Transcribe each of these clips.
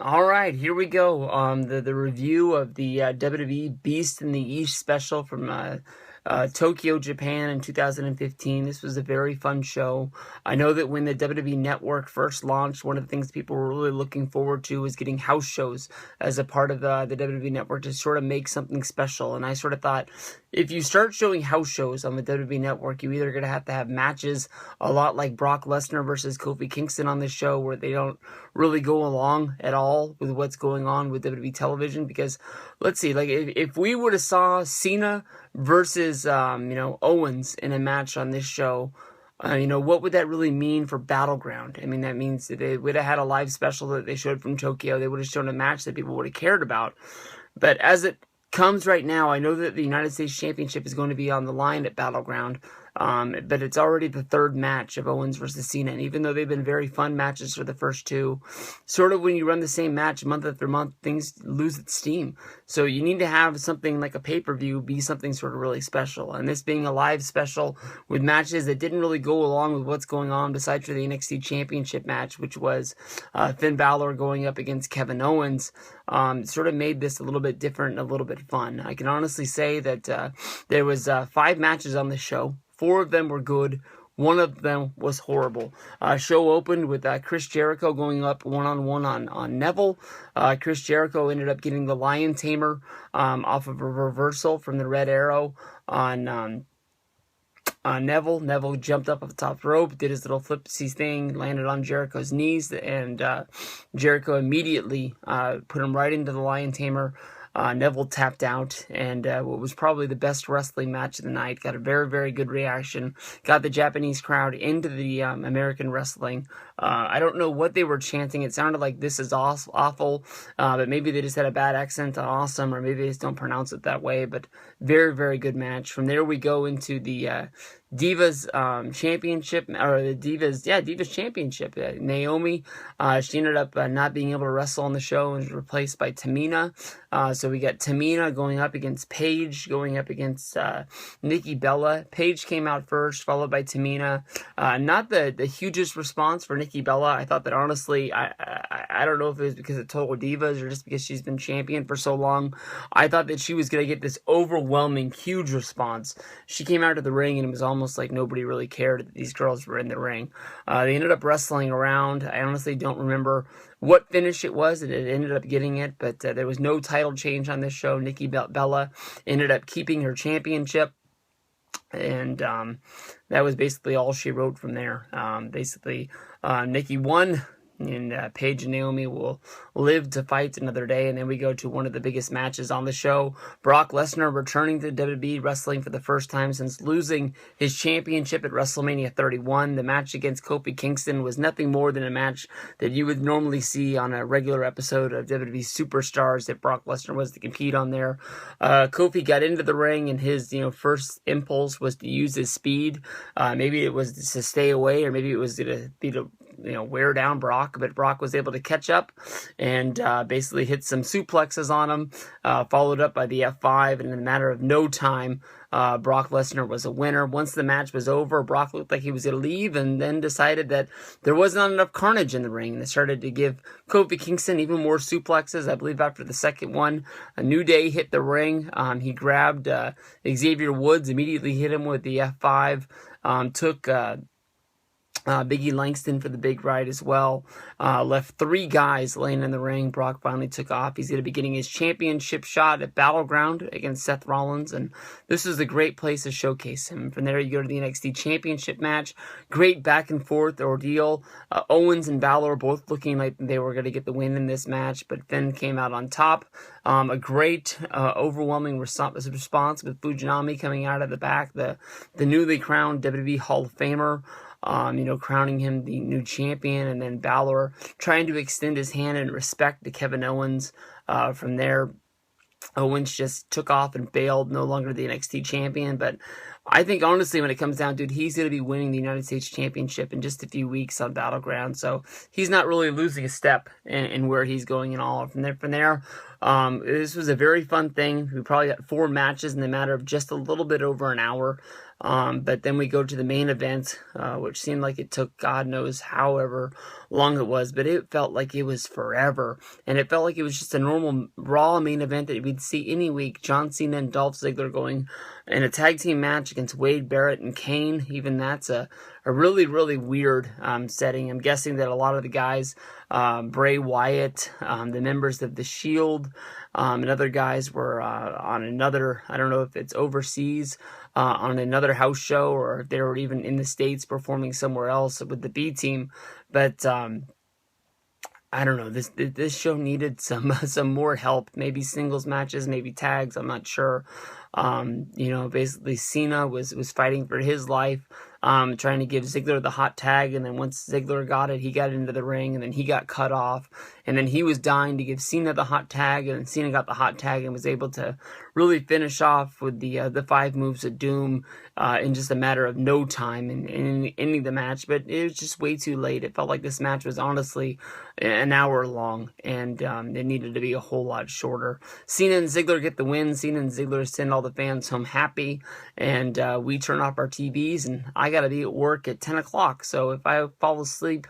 All right, here we go. The review of the WWE Beast in the East special from Tokyo, Japan in 2015. This was a very fun show. I know that when the WWE Network first launched, one of the things people were really looking forward to was getting house shows as a part of the WWE Network to sort of make something special. And I sort of thought, if you start showing house shows on the WWE Network, you're either going to have matches a lot like Brock Lesnar versus Kofi Kingston on this show, where they don't really go along at all with what's going on with WWE television. Because let's see, like if we would have saw Cena versus Owens in a match on this show, what would that really mean for Battleground? I mean, that means that they would have had a live special that they showed from Tokyo. They would have shown a match that people would have cared about. But as it comes right now, I know that the United States Championship is going to be on the line at Battleground. But it's already the third match of Owens versus Cena, and even though they've been very fun matches for the first two, sort of when you run the same match month after month, things lose its steam. So you need to have something like a pay-per-view be something sort of really special, and this being a live special with matches that didn't really go along with what's going on, besides for the NXT Championship match, which was Finn Balor going up against Kevin Owens, sort of made this a little bit different and a little bit fun. I can honestly say that there was 5 matches on the show. 4 of them were good. 1 of them was horrible. Show opened with Chris Jericho going up one-on-one on Neville. Chris Jericho ended up getting the Lion Tamer off of a reversal from the Red Arrow on Neville. Neville jumped up off the top rope, did his little flipsy thing, landed on Jericho's knees, and Jericho immediately put him right into the Lion Tamer. Neville tapped out, and what was probably the best wrestling match of the night. Got a very, very good reaction. Got the Japanese crowd into the American wrestling. I don't know what they were chanting. It sounded like "this is awful," but maybe they just had a bad accent on awesome, or maybe they just don't pronounce it that way. But very, very good match. From there we go into the Divas Championship, or the Divas Championship. Naomi, she ended up not being able to wrestle on the show and was replaced by Tamina. So we got Tamina going up against Paige, going up against Nikki Bella. Paige came out first, followed by Tamina. Not the hugest response for Nikki Bella. I thought that honestly, I don't know if it was because of Total Divas or just because she's been champion for so long. I thought that she was going to get this overwhelming, huge response. She came out of the ring and it was almost like nobody really cared that these girls were in the ring. They ended up wrestling around. I honestly don't remember what finish it was that it ended up getting it, but there was no title change on this show. Nikki Bella ended up keeping her championship, and that was basically all she wrote from there. Nikki won, and Paige and Naomi will live to fight another day. And then we go to one of the biggest matches on the show. Brock Lesnar returning to WWE wrestling for the first time since losing his championship at WrestleMania 31. The match against Kofi Kingston was nothing more than a match that you would normally see on a regular episode of WWE Superstars that Brock Lesnar was to compete on there. Kofi got into the ring, and his first impulse was to use his speed. Maybe it was to stay away, or maybe it was to wear down Brock, but Brock was able to catch up and basically hit some suplexes on him, followed up by the F5, and in a matter of no time, Brock Lesnar was a winner. Once the match was over, Brock looked like he was going to leave, and then decided that there was not enough carnage in the ring. They started to give Kofi Kingston even more suplexes. I believe after the second one, a New Day hit the ring. He grabbed Xavier Woods, immediately hit him with the F5, took Biggie Langston for the big ride as well. Left 3 guys laying in the ring. Brock finally took off. He's going to be getting his championship shot at Battleground against Seth Rollins, and this is a great place to showcase him. From there, you go to the NXT Championship match. Great back and forth ordeal. Owens and Balor both looking like they were going to get the win in this match, but Finn came out on top. A great, overwhelming response with Fujinami coming out of the back, the newly crowned WWE Hall of Famer. Crowning him the new champion, and then Balor trying to extend his hand in respect to Kevin Owens. From there, Owens just took off and bailed, no longer the NXT champion. But I think, honestly, when it comes down to it, he's going to be winning the United States Championship in just a few weeks on Battleground. So he's not really losing a step in where he's going and all. From there, this was a very fun thing. We probably got 4 matches in the matter of just a little bit over an hour. But then we go to the main event, which seemed like it took God knows however long it was, but it felt like it was forever. And it felt like it was just a normal Raw main event that we'd see any week. John Cena and Dolph Ziggler going in a tag team match against Wade Barrett and Kane. Even that's a really, really weird setting. I'm guessing that a lot of the guys, Bray Wyatt, the members of The Shield, and other guys were on another, I don't know if it's overseas, on another house show, or if they were even in the States performing somewhere else with the B team. But I don't know. This show needed some more help. Maybe singles matches, maybe tags. I'm not sure. Basically Cena was fighting for his life, trying to give Ziggler the hot tag, and then once Ziggler got it, he got into the ring, and then he got cut off, and then he was dying to give Cena the hot tag, and then Cena got the hot tag and was able to really finish off with the 5 moves of doom in just a matter of no time in ending the match. But it was just way too late. It felt like this match was honestly an hour long, and it needed to be a whole lot shorter. Cena and Ziggler get the win. Cena and Ziggler send all the fans home happy, and we turn off our TVs, and I gotta be at work at 10 o'clock, so if I fall asleep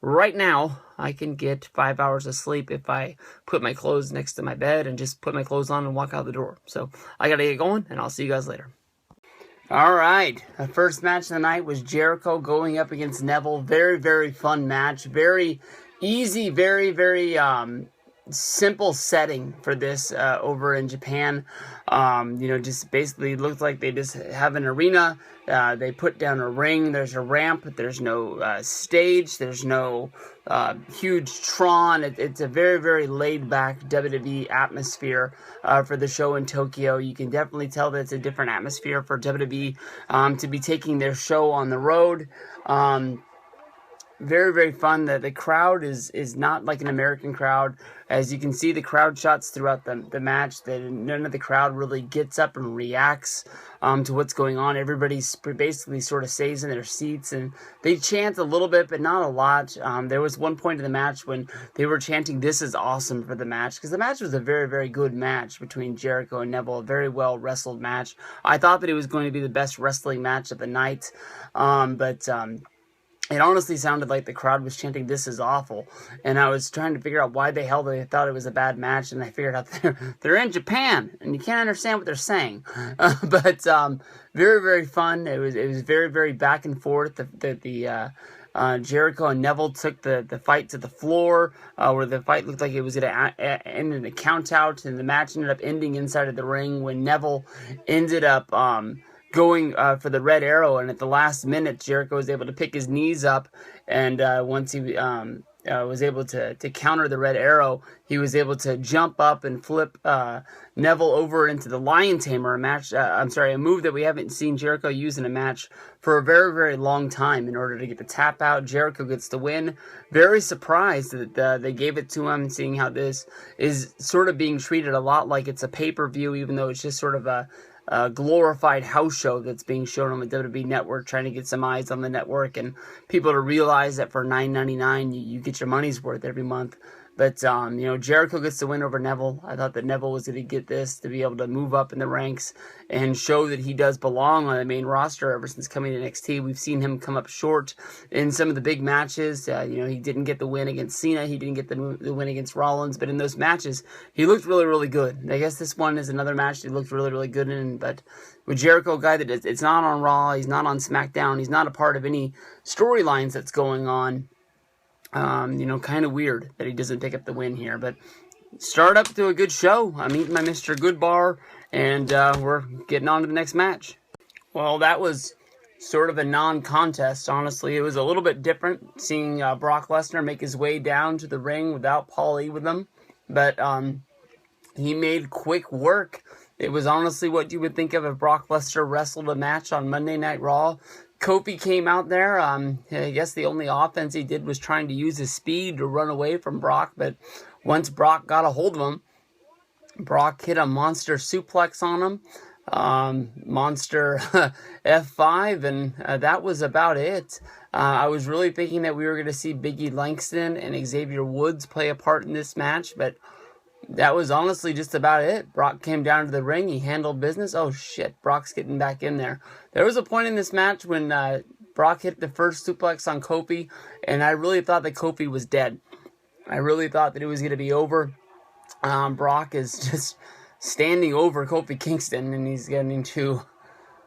right now, I can get 5 hours of sleep if I put my clothes next to my bed and just put my clothes on and walk out the door. So I gotta get going, and I'll see you guys later. Alright, the first match of the night was Jericho going up against Neville. Very, very fun match. Very easy, very, very simple setting for this over in Japan. Just basically looked like they just have an arena. They put down a ring. There's a ramp, but there's no stage. There's no huge Tron. It's a very, very laid-back WWE atmosphere for the show in Tokyo. You can definitely tell that it's a different atmosphere for WWE to be taking their show on the road. Very, very fun. The crowd is not like an American crowd. As you can see, the crowd shots throughout the match, none of the crowd really gets up and reacts to what's going on. Everybody's basically sort of stays in their seats, and they chant a little bit, but not a lot. There was one point in the match when they were chanting, "This is awesome" for the match, because the match was a very, very good match between Jericho and Neville, a very well wrestled match. I thought that it was going to be the best wrestling match of the night, but it honestly sounded like the crowd was chanting, "This is awful." And I was trying to figure out why the hell they thought it was a bad match, and I figured out they're in Japan, and you can't understand what they're saying. But very, very fun. It was very, very back and forth. Jericho and Neville took the fight to the floor, where the fight looked like it was going to end in a count out, and the match ended up ending inside of the ring when Neville ended up going for the red arrow, and at the last minute, Jericho was able to pick his knees up, and once he was able to counter the red arrow, he was able to jump up and flip Neville over into the Lion Tamer, a move that we haven't seen Jericho use in a match for a very, very long time in order to get the tap out. Jericho gets the win. Very surprised that they gave it to him, seeing how this is sort of being treated a lot like it's a pay-per-view, even though it's just sort of a glorified house show that's being shown on the WWE Network, trying to get some eyes on the network and people to realize that for $9.99 you get your money's worth every month. But, Jericho gets the win over Neville. I thought that Neville was going to get this to be able to move up in the ranks and show that he does belong on the main roster ever since coming to NXT. We've seen him come up short in some of the big matches. He didn't get the win against Cena. He didn't get the win against Rollins. But in those matches, he looked really, really good. I guess this one is another match that he looked really, really good in. But with Jericho, a guy that it's not on Raw, he's not on SmackDown, he's not a part of any storylines that's going on. Kind of weird that he doesn't pick up the win here, but start up to a good show. I'm eating my Mr. Goodbar, and we're getting on to the next match. Well, that was sort of a non-contest, honestly. It was a little bit different seeing Brock Lesnar make his way down to the ring without Paul E with him, but he made quick work. It was honestly what you would think of if Brock Lesnar wrestled a match on Monday Night Raw. Kofi came out there. I guess the only offense he did was trying to use his speed to run away from Brock. But once Brock got a hold of him, Brock hit a monster suplex on him. Monster F5, and that was about it. I was really thinking that we were going to see Biggie Langston and Xavier Woods play a part in this match, but that was honestly just about it. Brock came down to the ring. He handled business. Oh, shit. Brock's getting back in there. There was a point in this match when Brock hit the first suplex on Kofi, and I really thought that Kofi was dead. I really thought that it was going to be over. Brock is just standing over Kofi Kingston, and he's getting to...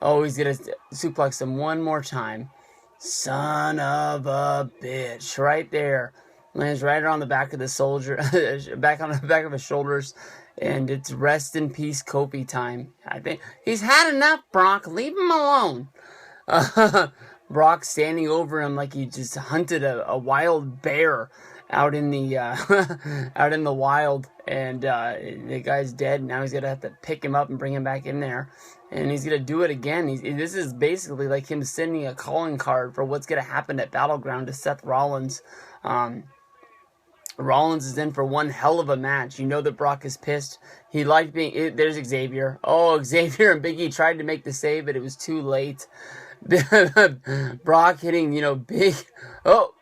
Oh, he's going to suplex him one more time. Son of a bitch. Right there. Lands right on the back of the soldier, back on the back of his shoulders, and it's rest in peace Kofi time. I think he's had enough, Brock. Leave him alone. Brock standing over him like he just hunted a wild bear out in the out in the wild, and the guy's dead. Now he's gonna have to pick him up and bring him back in there, and he's gonna do it again. This is basically like him sending a calling card for what's gonna happen at Battleground to Seth Rollins. Rollins is in for one hell of a match. You know that Brock is pissed. He liked being... There's Xavier. Oh, Xavier and Big E tried to make the save, but it was too late. Brock hitting, big... Oh,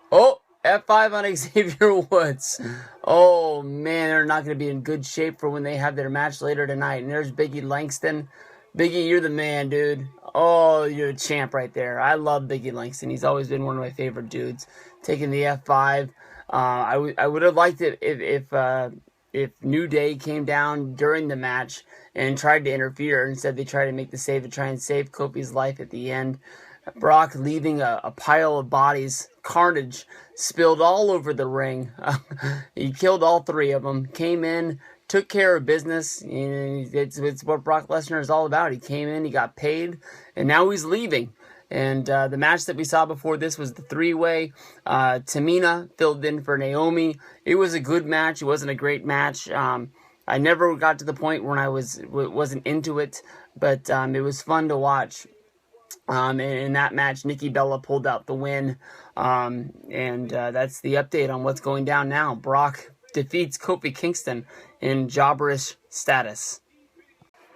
F5 on Xavier Woods. Oh, man, they're not going to be in good shape for when they have their match later tonight. And there's Big E Langston. Big E, you're the man, dude. Oh, you're a champ right there. I love Big E Langston. He's always been one of my favorite dudes. Taking the F5. I would have liked it if New Day came down during the match and tried to interfere. Instead, they tried to make the save to try and save Kofi's life at the end. Brock leaving a pile of bodies. Carnage spilled all over the ring. He killed all three of them. Came in, took care of business. It's what Brock Lesnar is all about. He came in, he got paid, and now he's leaving. And the match that we saw before this was the three-way. Tamina filled in for Naomi. It was a good match. It wasn't a great match. I never got to the point when I wasn't into it, but it was fun to watch. In that match, Nikki Bella pulled out the win. And that's the update on what's going down now. Brock defeats Kofi Kingston in jobberish status.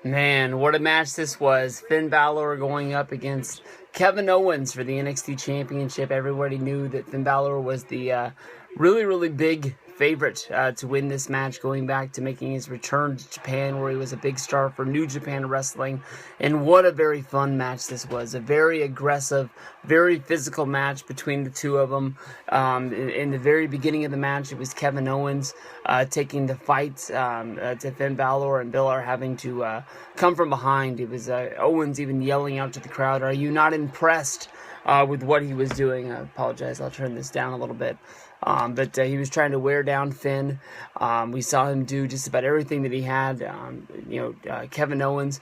Man, what a match this was. Finn Balor going up against Kevin Owens for the NXT Championship. Everybody knew that Finn Balor was the really, really big favorite to win this match, going back to making his return to Japan, where he was a big star for New Japan Wrestling. And what a very fun match this was. A very aggressive, very physical match between the two of them. In the very beginning of the match, it was Kevin Owens taking the fight to Finn Balor, and Balor having to come from behind. It was Owens even yelling out to the crowd, "Are you not impressed with what he was doing?" I apologize, I'll turn this down a little bit. But he was trying to wear down Finn. We saw him do just about everything that he had. Kevin Owens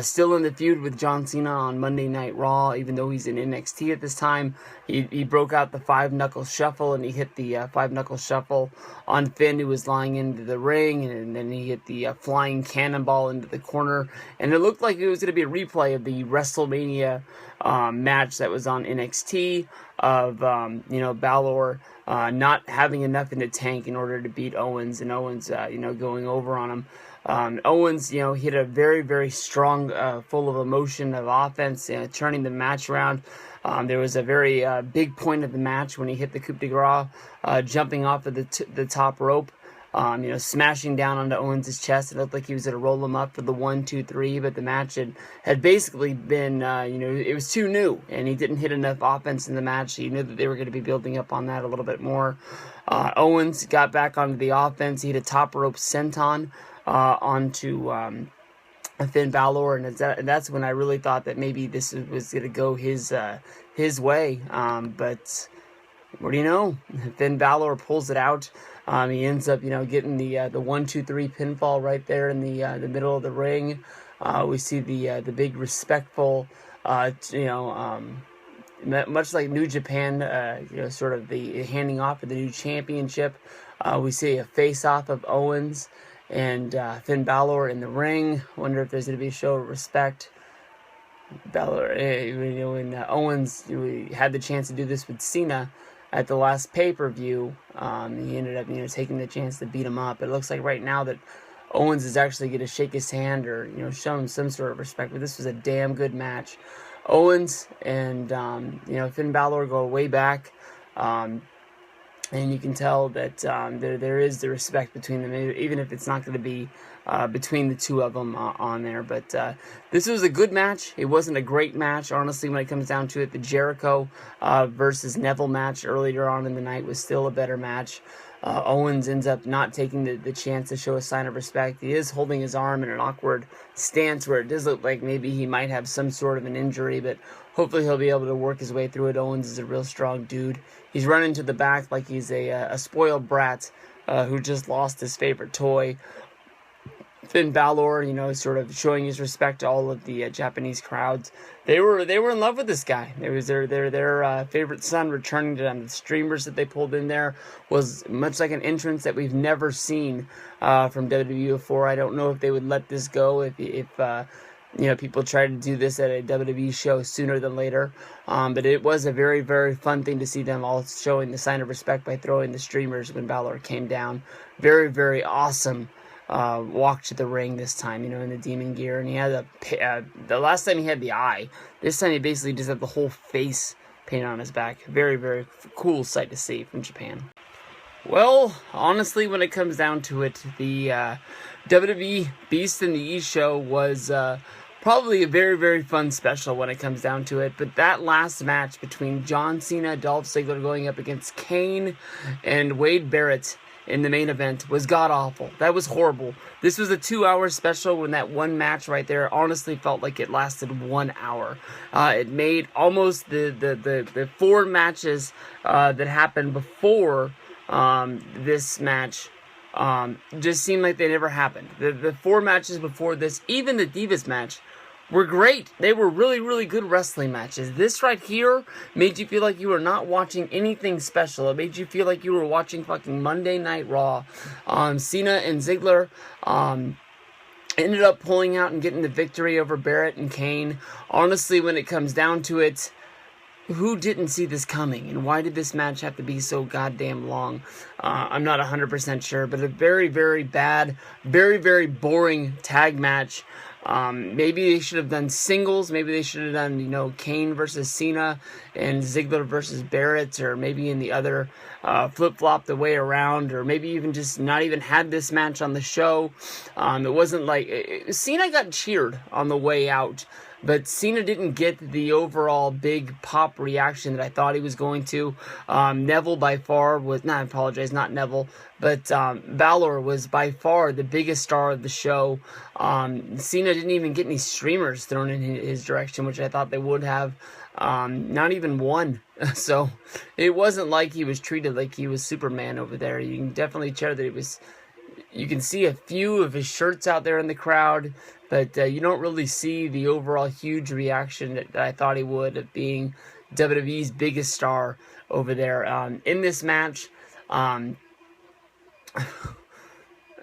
still in the feud with John Cena on Monday Night Raw, even though he's in NXT at this time. He broke out the 5-knuckle shuffle, and he hit the 5-knuckle shuffle on Finn, who was lying into the ring, and then he hit the flying cannonball into the corner. And it looked like it was going to be a replay of the WrestleMania match that was on NXT of Balor not having enough in the tank in order to beat Owens, and Owens going over on him. Owens hit a very, very strong, full of emotion of offense, turning the match around. There was a very big point of the match when he hit the coup de grace, jumping off of the top rope. Smashing down onto Owens' chest. It looked like he was going to roll him up for the 1, 2, 3, but the match had basically been, it was too new, and he didn't hit enough offense in the match. He knew that they were going to be building up on that a little bit more. Owens got back onto the offense. He hit a top rope senton onto Finn Balor, and that's when I really thought that maybe this was going to go his way. But what do you know? Finn Balor pulls it out. He ends up, getting the 1, 2, 3 pinfall right there in the middle of the ring. We see the big respectful, much like New Japan, sort of the handing off of the new championship. We see a face-off of Owens and Finn Balor in the ring. Wonder if there's going to be a show of respect. Balor, when Owens, we had the chance to do this with Cena at the last pay-per-view. He ended up, taking the chance to beat him up. It looks like right now that Owens is actually going to shake his hand or, show him some sort of respect. But this was a damn good match. Owens and, Finn Balor go way back. and you can tell that there is the respect between them, even if it's not going to be between the two of them on there. But this was a good match. It wasn't a great match, honestly, when it comes down to it. The Jericho versus Neville match earlier on in the night was still a better match. Owens ends up not taking the chance to show a sign of respect. He is holding his arm in an awkward stance where it does look like maybe he might have some sort of an injury, but hopefully he'll be able to work his way through it. Owens is a real strong dude. He's running to the back like he's a spoiled brat who just lost his favorite toy. Finn Balor, sort of showing his respect to all of the Japanese crowds. They were in love with this guy. It was their favorite son returning to them. The streamers that they pulled in there was much like an entrance that we've never seen from WWE before. I don't know if they would let this go if people try to do this at a WWE show sooner than later. But it was a very, very fun thing to see them all showing the sign of respect by throwing the streamers when Balor came down. Very, very awesome walk to the ring this time, in the demon gear. And he had the last time he had the eye. This time he basically just had the whole face painted on his back. Very, very cool sight to see from Japan. Well, honestly, when it comes down to it, the WWE Beast in the East show was probably a very, very fun special when it comes down to it. But that last match between John Cena, Dolph Ziggler going up against Kane and Wade Barrett in the main event was god-awful. That was horrible. This was a 2-hour special when that one match right there honestly felt like it lasted 1 hour. It made almost the 4 matches that happened before this match just seemed like they never happened. The 4 matches before this, even the Divas match, were great. They were really, really good wrestling matches. This right here made you feel like you were not watching anything special. It made you feel like you were watching fucking Monday Night Raw. Cena and Ziggler ended up pulling out and getting the victory over Barrett and Kane. Honestly, when it comes down to it, who didn't see this coming? And why did this match have to be so goddamn long? I'm not 100% sure, but a very, very bad, very, very boring tag match. Maybe they should have done singles. Maybe they should have done, Kane versus Cena and Ziggler versus Barrett, or maybe in the other flip-flop the way around, or maybe even just not even had this match on the show. It wasn't like Cena got cheered on the way out, but Cena didn't get the overall big pop reaction that I thought he was going to. Neville by far was, not Neville, but Balor was by far the biggest star of the show. Cena didn't even get any streamers thrown in his direction, which I thought they would have. Not even one. So it wasn't like he was treated like he was Superman over there. You can definitely tell that it was. You can see a few of his shirts out there in the crowd, but you don't really see the overall huge reaction that I thought he would, of being WWE's biggest star over there. In this match,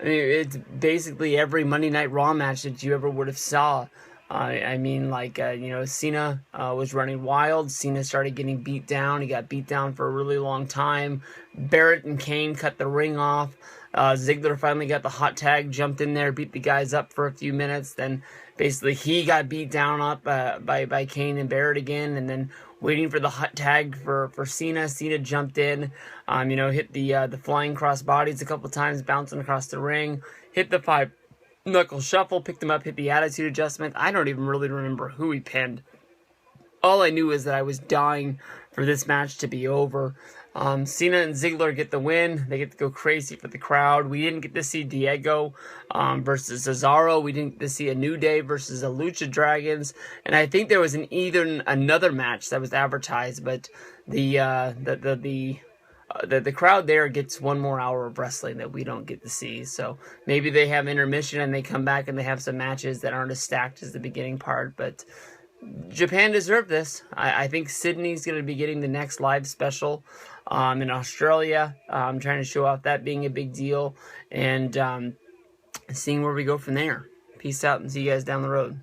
it's basically every Monday Night Raw match that you ever would have saw. Cena was running wild. Cena started getting beat down. He got beat down for a really long time. Barrett and Kane cut the ring off. Ziggler finally got the hot tag, jumped in there, beat the guys up for a few minutes. Then basically he got beat down up by Kane and Barrett again, and then waiting for the hot tag for Cena. Cena jumped in, hit the flying cross bodies a couple times, bouncing across the ring, hit the 5-knuckle shuffle, picked him up, hit the attitude adjustment. I don't even really remember who he pinned. All I knew is that I was dying for this match to be over. Cena and Ziggler get the win. They get to go crazy for the crowd. We didn't get to see Diego versus Cesaro. We didn't get to see a New Day versus the Lucha Dragons. And I think there was another match that was advertised, but the crowd there gets one more hour of wrestling that we don't get to see. So maybe they have intermission and they come back and they have some matches that aren't as stacked as the beginning part, but Japan deserved this. I think Sydney's going to be getting the next live special in Australia. I'm trying to show off that being a big deal, and seeing where we go from there. Peace out and see you guys down the road.